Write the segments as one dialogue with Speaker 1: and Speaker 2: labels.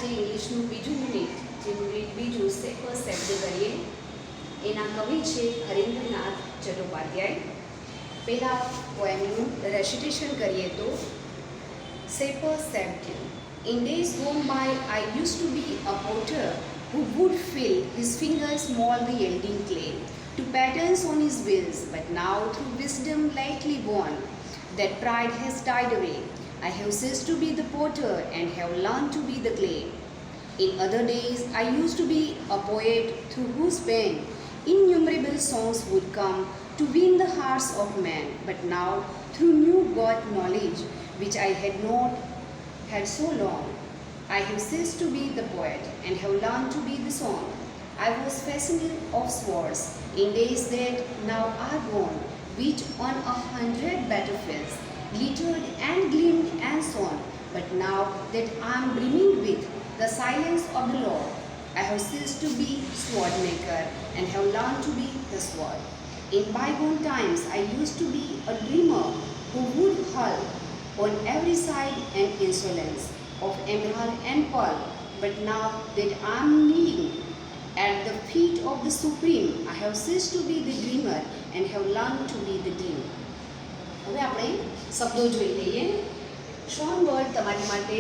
Speaker 1: આજે ઇંગ્લિશનું બીજું યુનિટ જે યુનિટ બીજું સેપર શબ્દ કરીએ એના કવિ છે હરીન્દ્રનાથ ચટ્ટોપાધ્યાય. પહેલાં પોએમનું રેસિટેશન કરીએ તો સેપર શબ્દ. In days gone by, I used to be a potter who would fill his fingers mold the yielding clay to patterns on his wheels. But now, through wisdom lately born, that pride has died away. I have ceased to be the potter and have learned to be the clay. In other days, I used to be a poet through whose pen innumerable songs would come to win the hearts of men. But now, through new God knowledge, which I had not had so long, I have ceased to be the poet and have learned to be the song. I was fascinated of swords in days that now are gone, which on 100 battlefields glittered and gleamed and shone. But now that I am brimming with the silence of the Lord, I have ceased to be sword maker and have learned to be the sword. In bygone times, I used to be a dreamer who would hurl on every side an insolence of emerald and pearl. But now that I am kneeling at the feet of the Supreme, I have ceased to be the dreamer and have learned to be the dream. હવે આપણે શબ્દો જોઈ લઈએ. Shown word તમારી માટે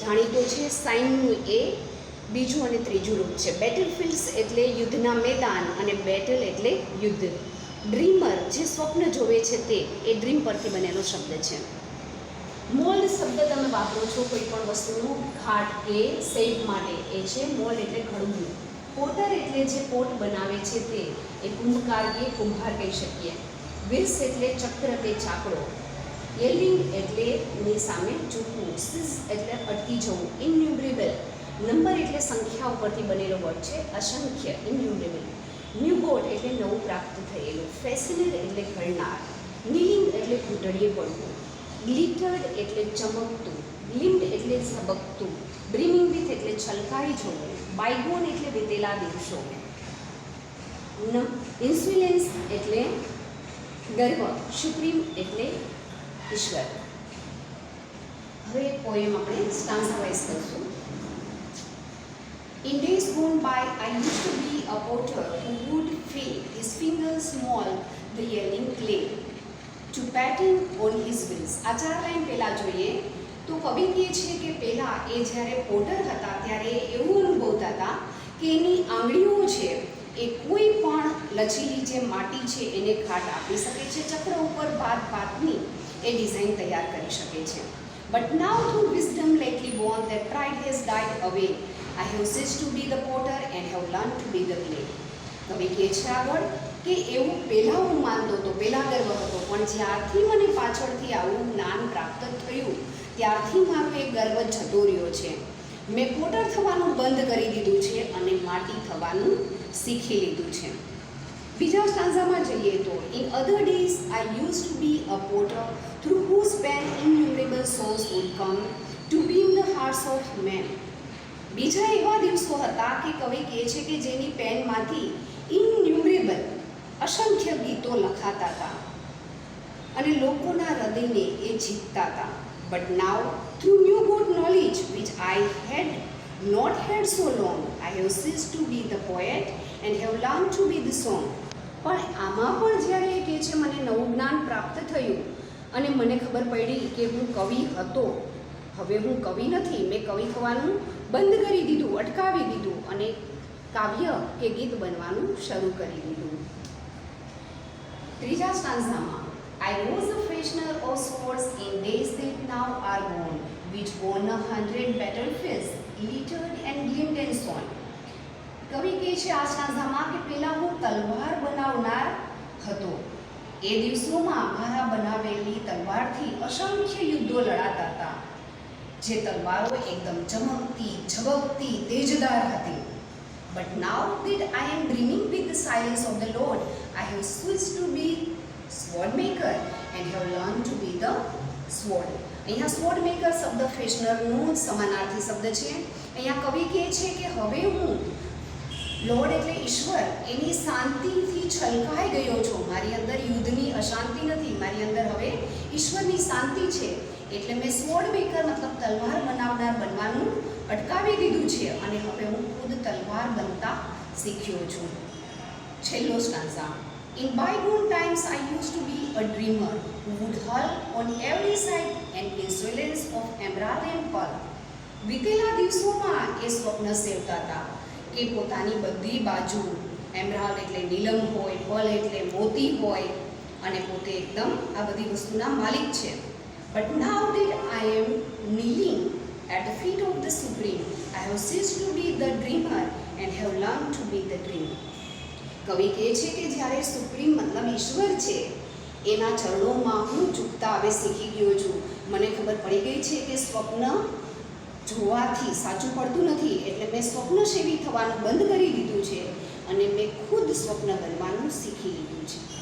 Speaker 1: જાણીતો છે. સાઇનનું એ બીજું અને ત્રીજું રૂપ છે. બેટલફિલ્ડ્સ એટલે યુદ્ધના મેદાન અને બેટલ એટલે યુદ્ધ. ડ્રીમર જે સ્વપ્ન જોવે છે તે એ ડ્રીમ પરથી બનેલો શબ્દ છે. મોલ્ડ શબ્દ તમે વાપરો છો કોઈ પણ વસ્તુનું ઘાટ કે શેપ માટે, એ છે મોલ્ડ એટલે ઘડવું. પોટર એટલે જે પોટ બનાવે છે તે એ કુંભકાર કે કુંભાર કહી શકીએ. વિલ્સ એટલે ચક્ર કે ચાકડો. યેલ્ડિંગ એટલે ની સામે ઝૂકવું. સિસ એટલે અટકી જવું. ઇન્યુમરેબલ નંબર એટલે સંખ્યા ઉપરથી બનેલો વર્ડ છે, અસંખ્ય ઇન્યુમરેબલ. ન્યૂ ગોડ એટલે નવું પ્રાપ્ત થયેલું. ફેસિનેટ એટલે ઘડનાર. નીલિંગ એટલે ઘૂંટડીએ પડવું. ગ્લિટર્ડ એટલે ચમકતું. ગ્લિમ્ડ એટલે ઝબકતું. બ્રિમિંગ વિથ એટલે છલકાઈ જવું. બાયગોન એટલે વીતેલા દિવસો. ઇન્સ્યુલેન્સ એટલે ગર્વ. સુપ્રીમ એટલે ઈશ્વર. હવે પોએમ આપણે સ્ટાન્ઝા વાઇઝ કરશું. In days gone by, I used to be a potter who would fill his fingers mold the yielding clay to pattern on his wheels. આ ચાર લાઈન પહેલાં જોઈએ તો કવિ કહે છે કે પહેલાં એ જ્યારે પોટર હતા ત્યારે એવું અનુભવતા હતા કે એની આંગળીઓ છે એ કોઈ પણ લચીલી જે માટી છે એને ઘાટ આપી શકે છે, ચક્ર ઉપર ભાતની એ ડિઝાઇન તૈયાર કરી શકે છે. But now through wisdom લેટલી Born that pride has died અવે. I have ceased to be the potter and have learned to be the clay. કવિ કહે છે આગળ કે એવું પહેલાં હું માનતો હતો, પહેલાં ગર્વ હતો, પણ જ્યારથી મને પાછળથી આવું જ્ઞાન પ્રાપ્ત થયું ત્યારથી મારો એ ગર્વ જતો રહ્યો છે. મેં પોટર થવાનું બંધ કરી દીધું છે અને માટી થવાનું શીખી લીધું છે. બીજા સ્ટાન્ઝામાં જઈએ તો in other days I use to be a potter through whose pen innumerable songs would come to win the hearts of men. બીજા એવા દિવસો હતા કે કવિ કહે છે કે જેની પેનમાંથી ઇન્યુમરેબલ અસંખ્ય ગીતો લખાતા હતા અને લોકોના હૃદયને એ જીતતા હતા. But now through new good knowledge which I had not had so long, I have cease to be the poet and have learn to be the song. પણ આમાં પણ જ્યારે એ કહે છે મને નવું જ્ઞાન પ્રાપ્ત થયું અને મને ખબર પડી કે હું કવિ હતો, હવે હું કવિ નથી, મેં કવિ થવાનું બંધ કરી દીધું, અટકાવી દીધું અને કાવ્ય કે ગીત બનવાનું શરૂ કરી દીધું. ત્રીજા સ્ટાન્ઝામાં I was a fashioner of swords in days that now are gone, which won 100 battlefields, glittered and gleamed and shone. કવિ કહે છે આ સ્ટાન્ઝામાં કે પહેલાં હું તલવાર બનાવનાર હતો. એ દિવસોમાં મારા બનાવેલી તલવારથી અસંખ્ય યુદ્ધો લડાતા હતા, જે તલવારો એકદમ ચમકતી, ઝબકતી, તેજદાર હતી. But now that I am dreaming with the silence of the Lord, I have switched to be sword maker and have learned to be the sword. અહીંયા sword maker શબ્દ ફેશનરનો સમાનાર્થી શબ્દ છે. અહીંયા કવિ કહે છે કે હવે હું લોર્ડ એટલે ઈશ્વર એની શાંતિથી છલકાઈ ગયો છું. મારી અંદર યુદ્ધની અશાંતિ નથી, મારી અંદર હવે ઈશ્વરની શાંતિ છે. એટલે મેં સ્વોર્ડ મેકર મતલબ તલવાર બનાવનાર બનવાનું અટકાવી ઝુકાવી દીધું છે અને હવે હું ખુદ તલવાર બનતા શીખ્યો છું. છેલ્લો stanza. In bygone times I used to be a dreamer who would hull on every side an insolence of emerald and pearl. વીતેલા દિવસોમાં એ સ્વપ્ન સેવતા હતા કે પોતાની બધી બાજુ એમરાલ્ડ એટલે નીલમ હોય, પર્લ એટલે મોતી હોય અને પોતે એકદમ આ બધી વસ્તુના માલિક છે. But now that I am kneeling at the feet of the Supreme, I have ceased to be the dreamer and have learned to be the dream. કવિ કહે છે કે જ્યારે સુપ્રીમ મતલબ ઈશ્વર છે એના ચરણોમાં હું ઝૂકતા હવે શીખી ગયો છું. મને ખબર પડી ગઈ છે કે સ્વપ્ન જોવાથી સાચું પડતું નથી, એટલે મેં સ્વપ્નસેવી થવાનું બંધ કરી દીધું છે અને મેં ખુદ સ્વપ્ન બનવાનું શીખી લીધું છે.